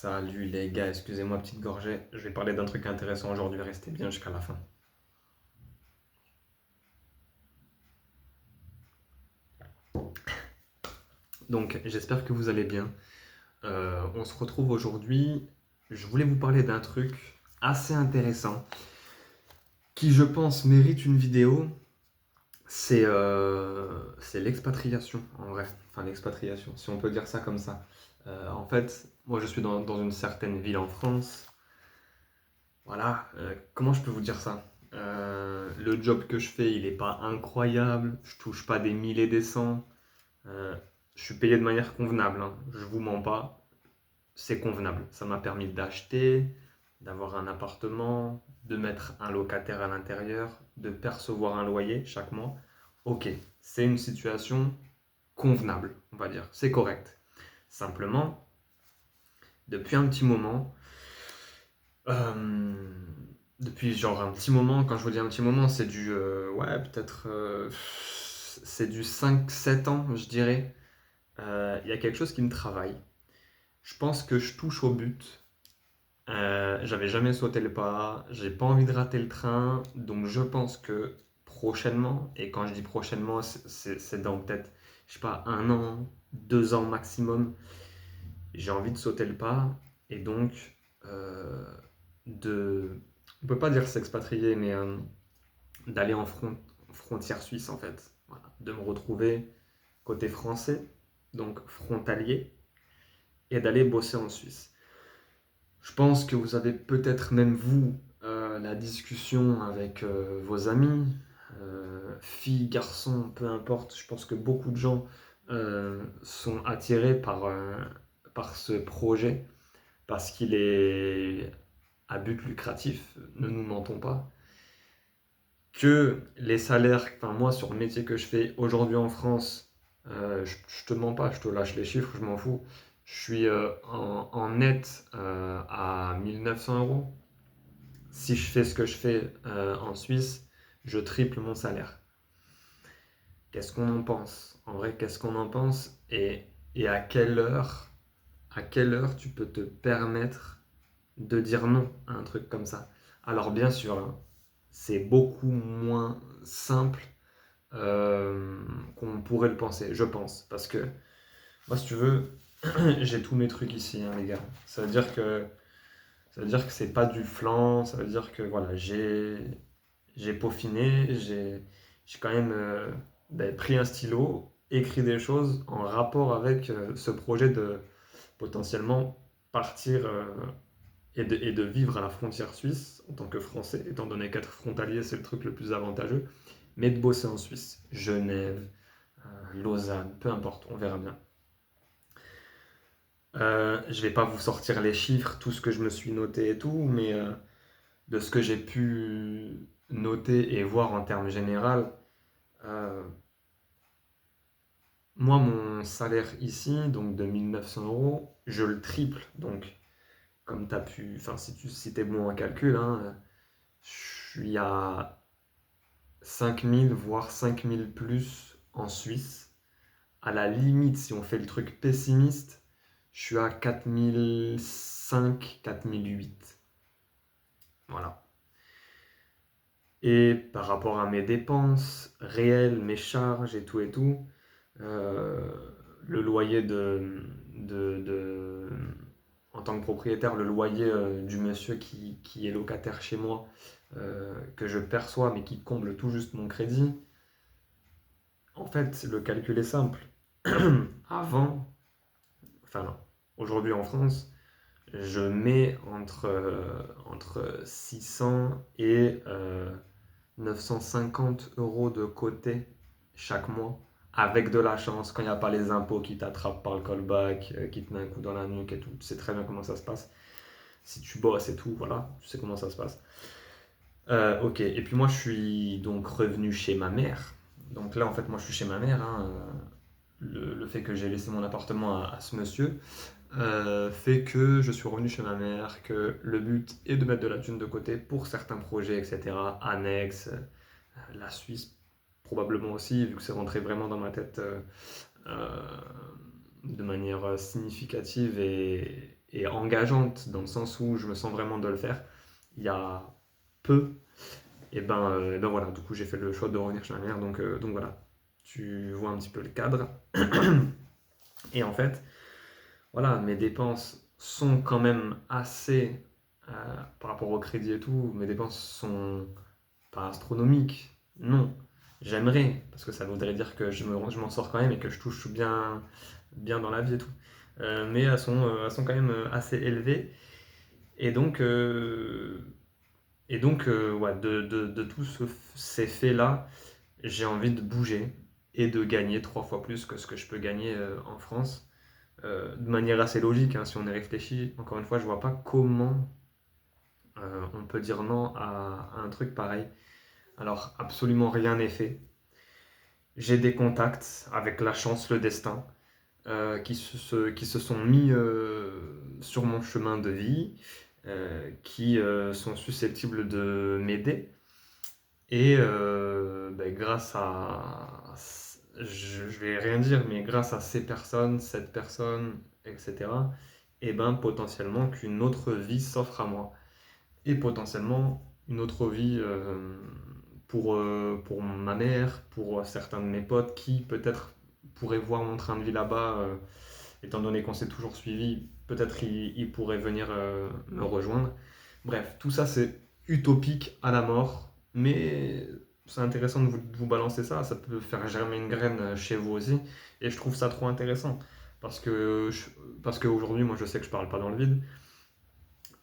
Salut les gars, excusez-moi, petite gorgée. Je vais parler d'un truc intéressant aujourd'hui, restez bien jusqu'à la fin. Donc, j'espère que vous allez bien. On se retrouve aujourd'hui. Je voulais vous parler d'un truc assez intéressant qui, je pense, mérite une vidéo. C'est l'expatriation, en vrai. Enfin, l'expatriation, si on peut dire ça comme ça. En fait, moi, je suis dans une certaine ville en France. Voilà, comment je peux vous dire ça? Le job que je fais, il n'est pas incroyable, je touche pas des 1000 et des cents, euh, je suis payé de manière convenable, hein, je vous mens pas, c'est convenable. Ça m'a permis d'acheter, d'avoir un appartement, de mettre un locataire à l'intérieur, de percevoir un loyer chaque mois. Ok, c'est une situation convenable, on va dire, c'est correct. Simplement, depuis un petit moment, Euh, depuis genre un petit moment, quand je vous dis un petit moment, c'est du ouais, peut-être c'est du 5 7 ans, je dirais. Il y a quelque chose qui me travaille. Je pense que je touche au but. J'avais jamais sauté le pas, j'ai pas envie de rater le train, donc je pense que prochainement, et quand je dis prochainement, c'est dans peut-être, je sais pas, 1 an, 2 ans maximum, j'ai envie de sauter le pas et donc euh, de, on peut pas dire s'expatrier, mais d'aller en frontière suisse en fait. Voilà. De me retrouver côté français, donc frontalier, et d'aller bosser en Suisse. Je pense que vous avez peut-être même vous la discussion avec vos amis, filles, garçons, peu importe. Je pense que beaucoup de gens sont attirés par ce projet parce qu'il est à but lucratif, ne nous mentons pas, que les salaires, enfin moi sur le métier que je fais aujourd'hui en France, je te mens pas, je te lâche les chiffres, je m'en fous. Je suis en net à 1900 euros. Si je fais ce que je fais en Suisse, je triple mon salaire. Qu'est-ce qu'on en pense? En vrai, qu'est-ce qu'on en pense? Et à quelle heure tu peux te permettre de dire non à un truc comme ça? Alors bien sûr, hein, c'est beaucoup moins simple qu'on pourrait le penser, je pense. Parce que moi, si tu veux, j'ai tous mes trucs ici, hein, les gars. Ça veut dire que c'est pas du flan, ça veut dire que voilà, j'ai peaufiné, j'ai quand même ben, pris un stylo, écrit des choses en rapport avec ce projet de potentiellement partir et de vivre à la frontière suisse en tant que Français, étant donné qu'être frontalier, c'est le truc le plus avantageux, mais de bosser en Suisse, Genève, Lausanne, peu importe, on verra bien. Je vais pas vous sortir les chiffres, tout ce que je me suis noté et tout, mais de ce que j'ai pu noter et voir en termes généraux, euh, moi, mon salaire ici, donc de 1900 euros, je le triple. Donc, comme tu as pu, enfin, si t'es bon en calcul, hein, je suis à 5000 voire 5000 plus en Suisse. À la limite, si on fait le truc pessimiste, je suis à 4005, 4008. Voilà. Et par rapport à mes dépenses réelles, mes charges et tout, euh, le loyer en tant que propriétaire, le loyer du monsieur qui est locataire chez moi, que je perçois mais qui comble tout juste mon crédit, en fait, le calcul est simple. Avant, enfin non, aujourd'hui en France, je mets entre 600 et 950 euros de côté chaque mois, avec de la chance, quand il n'y a pas les impôts qui t'attrapent par le callback, qui te met un coup dans la nuque et tout. Tu sais très bien comment ça se passe. Si tu bosses et tout, voilà, tu sais comment ça se passe. Ok, et puis moi je suis donc revenu chez ma mère. Donc là en fait moi je suis chez ma mère, hein. Le fait que j'ai laissé mon appartement à ce monsieur fait que je suis revenu chez ma mère, que le but est de mettre de la thune de côté pour certains projets, etc. Annexes, la Suisse probablement aussi, vu que c'est rentré vraiment dans ma tête euh, de manière significative et engageante dans le sens où je me sens vraiment de le faire, il y a peu, et ben voilà, du coup j'ai fait le choix de revenir chez ma mère, donc voilà, tu vois un petit peu le cadre. Et en fait, voilà, mes dépenses sont quand même assez, par rapport au crédit et tout, mes dépenses sont pas astronomiques, non. J'aimerais, parce que ça voudrait dire que je m'en sors quand même et que je touche bien, bien dans la vie et tout. Mais elles sont quand même assez élevées. Et ouais, de tous ces faits-là, j'ai envie de bouger et de gagner 3 fois plus que ce que je peux gagner en France. De manière assez logique, hein, si on y réfléchit. Encore une fois, je vois pas comment on peut dire non à un truc pareil. Alors, absolument rien n'est fait. J'ai des contacts avec la chance, le destin, qui se sont mis sur mon chemin de vie, qui sont susceptibles de m'aider. Et ben, je vais rien dire, mais grâce à ces personnes, cette personne, etc., et ben potentiellement qu'une autre vie s'offre à moi. Et potentiellement une autre vie pour ma mère, pour certains de mes potes qui peut-être pourraient voir mon train de vie là-bas, étant donné qu'on s'est toujours suivi, peut-être ils pourraient venir me rejoindre. Bref, tout ça c'est utopique à la mort, mais c'est intéressant de vous balancer ça peut faire germer une graine chez vous aussi, et je trouve ça trop intéressant, parce que, parce qu'aujourd'hui, moi je sais que je parle pas dans le vide,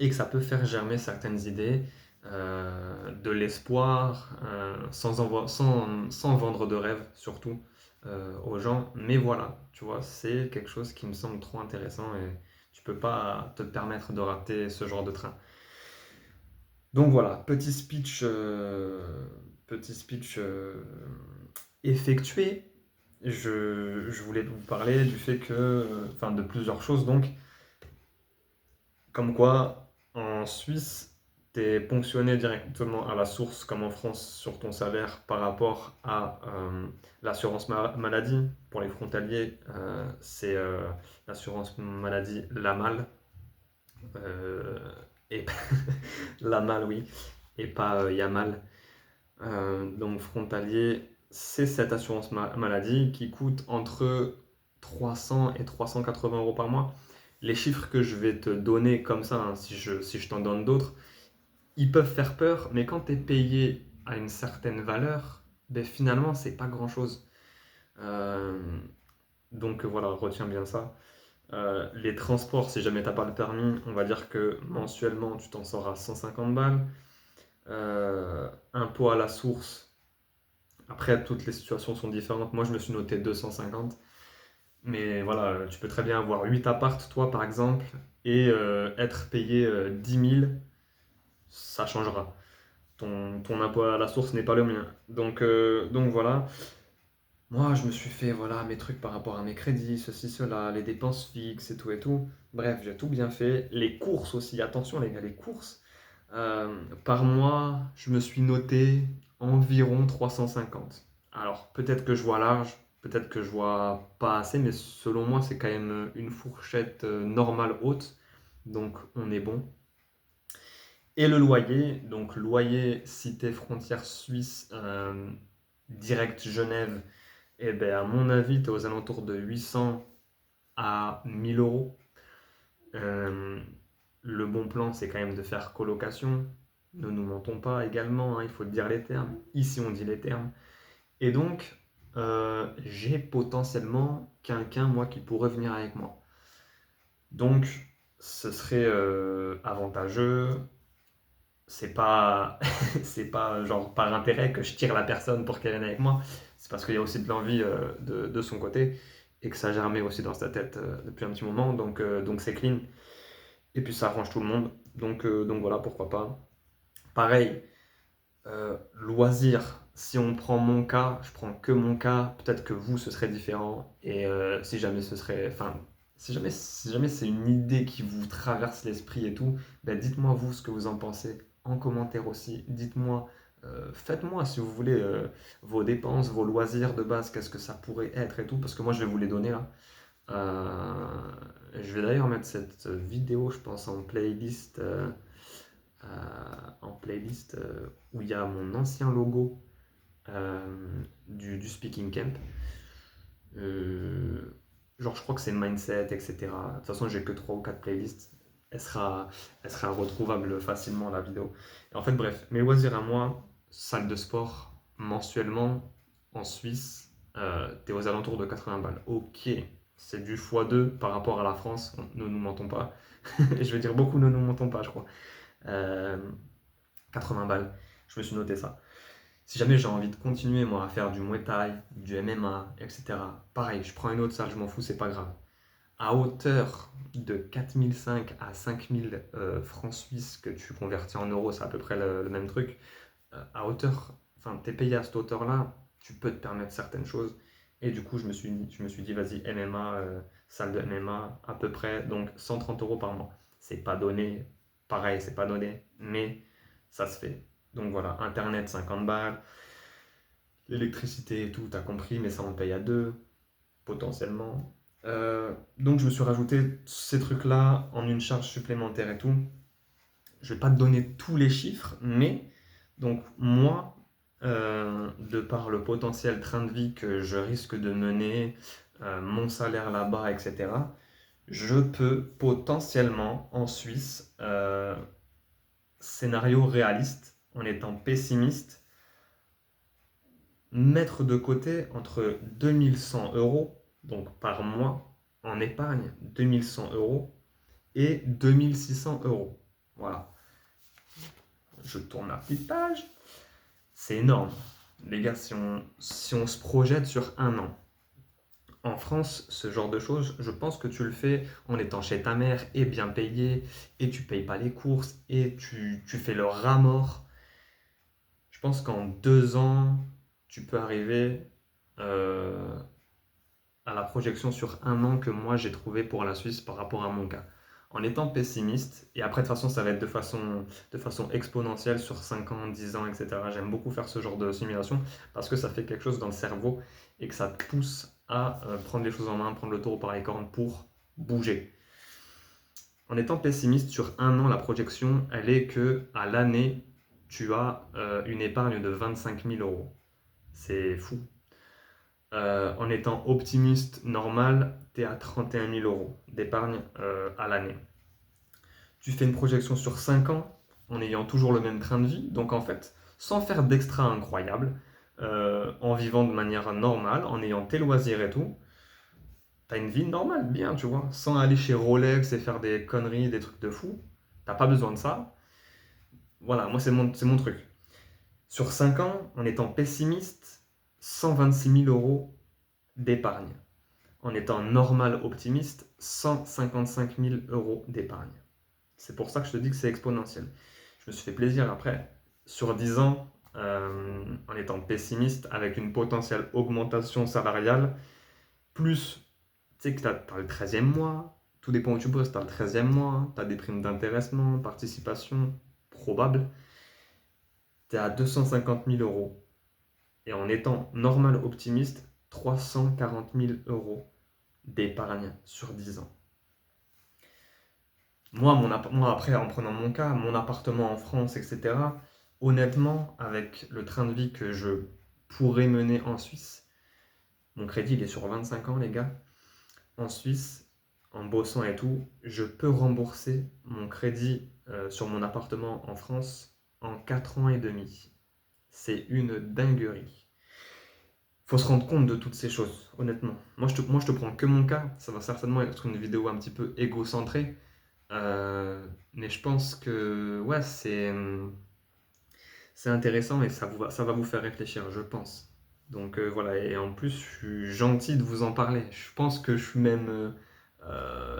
et que ça peut faire germer certaines idées, de l'espoir, sans vendre de rêve surtout aux gens. Mais voilà, tu vois, c'est quelque chose qui me semble trop intéressant et tu peux pas te permettre de rater ce genre de train. Donc voilà, petit speech effectué. Je voulais vous parler du fait que, enfin de plusieurs choses donc, comme quoi, en Suisse, tu es ponctionné directement à la source, comme en France, sur ton salaire par rapport à l'assurance maladie. Pour les frontaliers, c'est l'assurance maladie LAMAL. Euh, et LAMAL, oui, et pas YAMAL. Donc frontalier, c'est cette assurance maladie qui coûte entre 300 et 380 euros par mois. Les chiffres que je vais te donner comme ça, hein, si je t'en donne d'autres, ils peuvent faire peur, mais quand tu es payé à une certaine valeur, ben finalement, c'est pas grand-chose. Euh, donc voilà, retiens bien ça. Les transports, si jamais t'as pas le permis, on va dire que mensuellement, tu t'en sors à 150 balles. Impôt à la source, après, toutes les situations sont différentes. Moi, je me suis noté 250. Mais voilà, tu peux très bien avoir 8 appartes, toi, par exemple, et être payé 10 000, ça changera. Ton impôt à la source n'est pas le mien. Donc voilà. Moi, je me suis fait voilà, mes trucs par rapport à mes crédits, ceci, cela, les dépenses fixes et tout et tout. Bref, j'ai tout bien fait. Les courses aussi, attention les gars, les courses. Par mois, je me suis noté environ 350. Alors, peut-être que je vois large, peut-être que je vois pas assez, mais selon moi, c'est quand même une fourchette normale haute. Donc, on est bon. Et le loyer, donc loyer cité frontière suisse, direct Genève, et ben à mon avis, tu es aux alentours de 800 à 1000 euros. Euh, le bon plan, c'est quand même de faire colocation. Ne nous mentons pas également, hein, il faut dire les termes. Ici, on dit les termes. Et donc, j'ai potentiellement quelqu'un, moi, qui pourrait venir avec moi. Donc, ce serait avantageux. C'est pas, c'est pas genre par intérêt que je tire la personne pour qu'elle vienne avec moi. C'est parce qu'il y a aussi de l'envie de son côté et que ça germait aussi dans sa tête depuis un petit moment. Donc c'est clean. Et puis ça arrange tout le monde. Donc voilà, pourquoi pas. Pareil, loisir. Si on prend mon cas, je prends que mon cas. Peut-être que vous, ce serait différent. Et si jamais ce serait, enfin, si jamais c'est une idée qui vous traverse l'esprit et tout, ben dites-moi vous ce que vous en pensez en commentaire aussi. Dites-moi, faites-moi si vous voulez vos dépenses, vos loisirs de base, qu'est-ce que ça pourrait être et tout, parce que moi je vais vous les donner là. Euh, je vais d'ailleurs mettre cette vidéo, je pense, euh, en playlist où il y a mon ancien logo du Speaking Camp. Euh, genre, je crois que c'est Mindset, etc. De toute façon, j'ai que 3 ou 4 playlists. Elle sera, elle sera retrouvable facilement, la vidéo. Et en fait, bref, mes loisirs à moi, salle de sport, mensuellement, en Suisse, t'es aux alentours de 80 balles. Ok, c'est du x2 par rapport à la France, ne nous mentons pas. Et je veux dire beaucoup, ne nous mentons pas, je crois. Euh, 80 balles, je me suis noté ça. Si jamais j'ai envie de continuer moi à faire du Muay Thai, du MMA, etc., pareil, je prends une autre salle, je m'en fous, c'est pas grave. À hauteur de 4005 à 5000 francs suisses que tu convertis en euros, c'est à peu près le même truc. À hauteur, enfin, t'es payé à cette hauteur-là, tu peux te permettre certaines choses. Et du coup, je me suis dit, vas-y, MMA, salle de MMA, à peu près, donc 130 euros par mois. C'est pas donné, pareil, c'est pas donné, mais ça se fait. Donc voilà, Internet 50 balles, l'électricité et tout, t'as compris, mais ça on le paye à deux, potentiellement. Donc je me suis rajouté ces trucs-là en une charge supplémentaire et tout. Je vais pas te donner tous les chiffres, mais donc moi, de par le potentiel train de vie que je risque de mener, mon salaire là-bas, etc., je peux potentiellement en Suisse, scénario réaliste, en étant pessimiste, mettre de côté entre 2100 euros, donc par mois, en épargne, 2100 euros et 2600 euros. Voilà. Je tourne la petite page. C'est énorme. Les gars, si on se projette sur un an, en France, ce genre de choses, je pense que tu le fais en étant chez ta mère et bien payé, et tu payes pas les courses, et tu fais le rat mort. Je pense qu'en 2 ans, tu peux arriver euh, à la projection sur un an que moi j'ai trouvé pour la Suisse par rapport à mon cas. En étant pessimiste, et après de toute façon ça va être de façon exponentielle sur 5 ans, 10 ans, etc. J'aime beaucoup faire ce genre de simulation parce que ça fait quelque chose dans le cerveau et que ça te pousse à prendre les choses en main, prendre le taureau par les cornes pour bouger. En étant pessimiste sur un an, la projection, elle est que à l'année, tu as une épargne de 25 000 euros. C'est fou. En étant optimiste normal, tu es à 31 000 euros d'épargne à l'année. Tu fais une projection sur 5 ans en ayant toujours le même train de vie, donc en fait, sans faire d'extra incroyable, en vivant de manière normale, en ayant tes loisirs et tout, t'as une vie normale, bien, tu vois, sans aller chez Rolex et faire des conneries, des trucs de fou. T'as pas besoin de ça. Voilà, moi c'est mon truc. Sur 5 ans, en étant pessimiste, 126 000 euros d'épargne. En étant normal optimiste, 155 000 euros d'épargne. C'est pour ça que je te dis que c'est exponentiel. Je me suis fait plaisir après, sur 10 ans, en étant pessimiste, avec une potentielle augmentation salariale, plus, tu sais que tu as le 13e mois, tout dépend où tu bosses, tu as le 13e mois, tu as des primes d'intéressement, participation, probable, tu es à 250 000 euros. Et en étant normal optimiste, 340 000 euros d'épargne sur 10 ans. Moi, après, en prenant mon cas, mon appartement en France, etc., honnêtement, avec le train de vie que je pourrais mener en Suisse, mon crédit, il est sur 25 ans, les gars. En Suisse, en bossant et tout, je peux rembourser mon crédit sur mon appartement en France en 4 ans et demi. C'est une dinguerie. Faut se rendre compte de toutes ces choses, honnêtement. Moi, je te prends que mon cas. Ça va certainement être une vidéo un petit peu égocentrée. Mais je pense que ouais, c'est intéressant et ça va vous faire réfléchir, je pense. Donc voilà, et en plus, je suis gentil de vous en parler. Je pense que je suis même.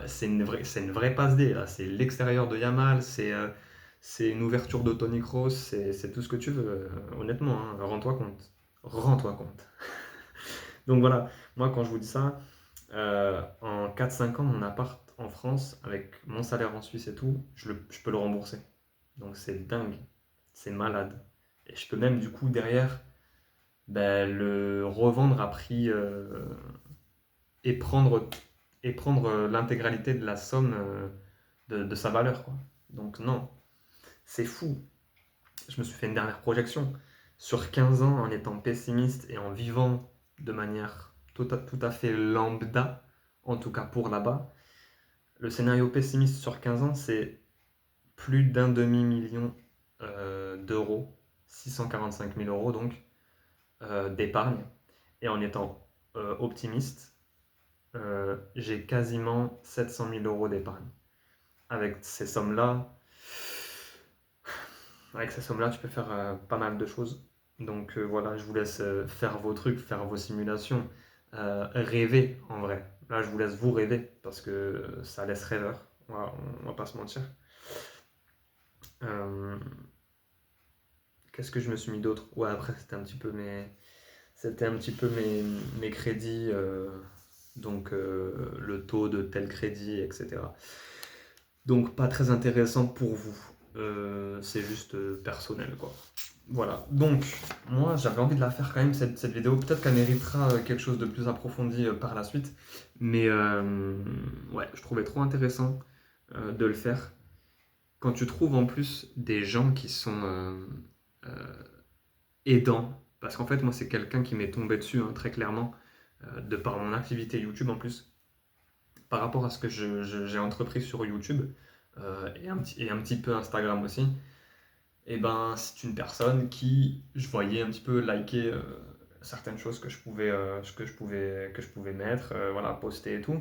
C'est une vraie passe D, là. C'est l'extérieur de Yamal, c'est une ouverture de Tony Kroos, c'est tout ce que tu veux, honnêtement, hein. Rends-toi compte. Rends-toi compte. Donc voilà, moi quand je vous dis ça, en 4-5 ans, mon appart en France, avec mon salaire en Suisse et tout, je peux le rembourser. Donc c'est dingue, c'est malade. Et je peux même du coup derrière ben, le revendre à prix et prendre et prendre l'intégralité de la somme de sa valeur, quoi. Donc non, c'est fou. Je me suis fait une dernière projection. Sur 15 ans, en étant pessimiste et en vivant de manière tout à fait lambda, en tout cas pour là-bas, le scénario pessimiste sur 15 ans, c'est plus d'un demi-million d'euros, 645 000 euros donc, d'épargne. Et en étant optimiste, j'ai quasiment 700 000 euros d'épargne. Avec ces sommes-là, tu peux faire pas mal de choses. Donc voilà, je vous laisse faire vos trucs, faire vos simulations, rêver en vrai. Là, je vous laisse vous rêver parce que ça laisse rêveur. On va pas se mentir. Euh, Qu'est-ce que je me suis mis d'autre? Ouais, après, c'était un petit peu mes crédits, donc le taux de tel crédit, etc. Donc pas très intéressant pour vous. C'est juste personnel, quoi. Voilà. Donc, moi, j'avais envie de la faire quand même, cette vidéo. Peut-être qu'elle méritera quelque chose de plus approfondi par la suite. Mais ouais, je trouvais trop intéressant de le faire. Quand tu trouves en plus des gens qui sont euh, aidants, parce qu'en fait, moi, c'est quelqu'un qui m'est tombé dessus, hein, très clairement, de par mon activité YouTube en plus, par rapport à ce que j'ai entrepris sur YouTube et un petit peu Instagram aussi. Et ben, c'est une personne qui, je voyais un petit peu liker certaines choses que je pouvais mettre, voilà, poster et tout.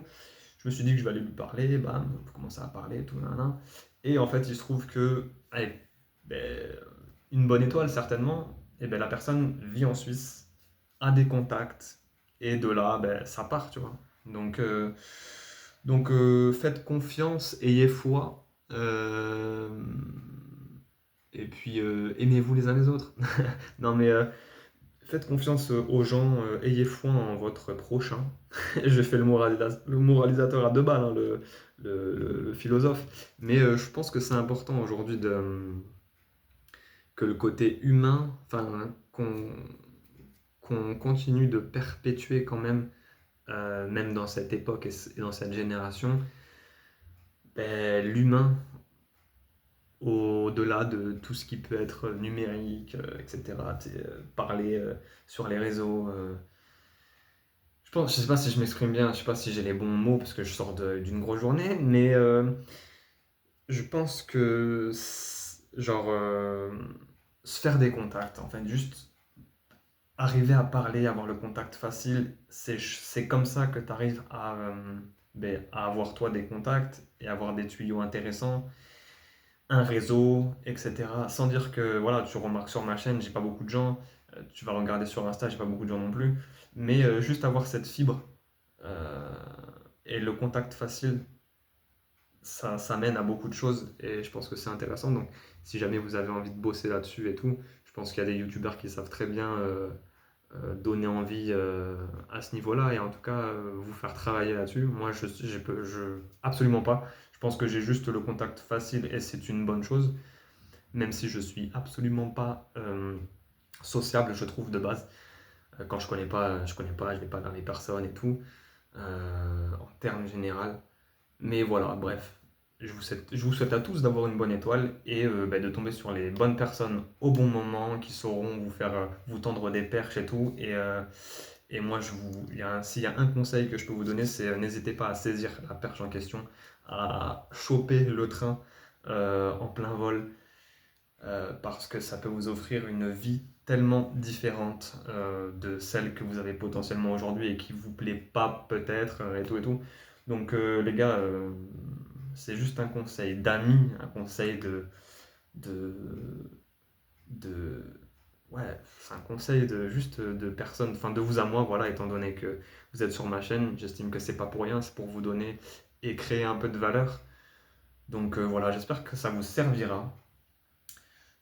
Je me suis dit que je vais aller lui parler, bam, on commencer à parler, tout, nanana. Et en fait, il se trouve que, allez, ben, une bonne étoile certainement, et ben la personne vit en Suisse, a des contacts, et de là, ben, ça part, tu vois. Donc, faites confiance, ayez foi, et puis aimez-vous les uns les autres. Non mais faites confiance aux gens, ayez foi en votre prochain. Je fais le moralisateur à deux balles, hein, le philosophe. Mais je pense que c'est important aujourd'hui que le côté humain, enfin, qu'on continue de perpétuer quand même, même dans cette époque et dans cette génération, ben, l'humain au-delà de tout ce qui peut être numérique, etc. Parler sur les réseaux. Je sais pas si je m'exprime bien, je sais pas si j'ai les bons mots parce que je sors d'une grosse journée, mais je pense que genre se faire des contacts, en fait, juste arriver à parler, avoir le contact facile, c'est comme ça que tu arrives à avoir toi des contacts et avoir des tuyaux intéressants, un réseau, etc. Sans dire que, voilà, tu remarques sur ma chaîne, j'ai pas beaucoup de gens, tu vas regarder sur Insta, j'ai pas beaucoup de gens non plus, mais juste avoir cette fibre euh, et le contact facile, ça mène à beaucoup de choses et je pense que c'est intéressant. Donc, si jamais vous avez envie de bosser là-dessus et tout, je pense qu'il y a des youtubeurs qui savent très bien donner envie à ce niveau-là et en tout cas vous faire travailler là-dessus. Moi, absolument pas. Je pense que j'ai juste le contact facile et c'est une bonne chose, même si je suis absolument pas sociable, je trouve de base. Quand je connais pas, je vais pas vers les personnes et tout, en termes général. Mais voilà, bref, je vous souhaite à tous d'avoir une bonne étoile et de tomber sur les bonnes personnes au bon moment qui sauront vous faire vous tendre des perches et tout. Et moi, s'il y a un conseil que je peux vous donner, c'est n'hésitez pas à saisir la perche en question, à choper le train en plein vol, parce que ça peut vous offrir une vie tellement différente de celle que vous avez potentiellement aujourd'hui et qui vous plaît pas peut-être et tout et tout. Donc les gars, c'est juste un conseil d'amis, un conseil de, de ouais, c'est un conseil de juste de personne, enfin de vous à moi, voilà, étant donné que vous êtes sur ma chaîne, j'estime que c'est pas pour rien, c'est pour vous donner et créer un peu de valeur. Donc voilà, j'espère que ça vous servira.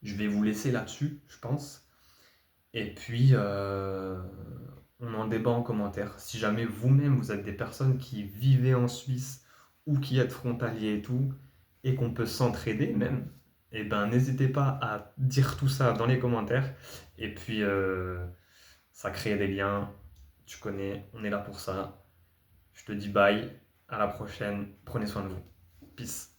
Je vais vous laisser là-dessus, je pense. Et puis, on en débat en commentaire. Si jamais vous-même, vous êtes des personnes qui vivez en Suisse ou qui êtes frontalier et tout, et qu'on peut s'entraider même, eh ben, n'hésitez pas à dire tout ça dans les commentaires. Et puis, ça crée des liens. Tu connais, on est là pour ça. Je te dis bye À la prochaine. Prenez soin de vous. Peace.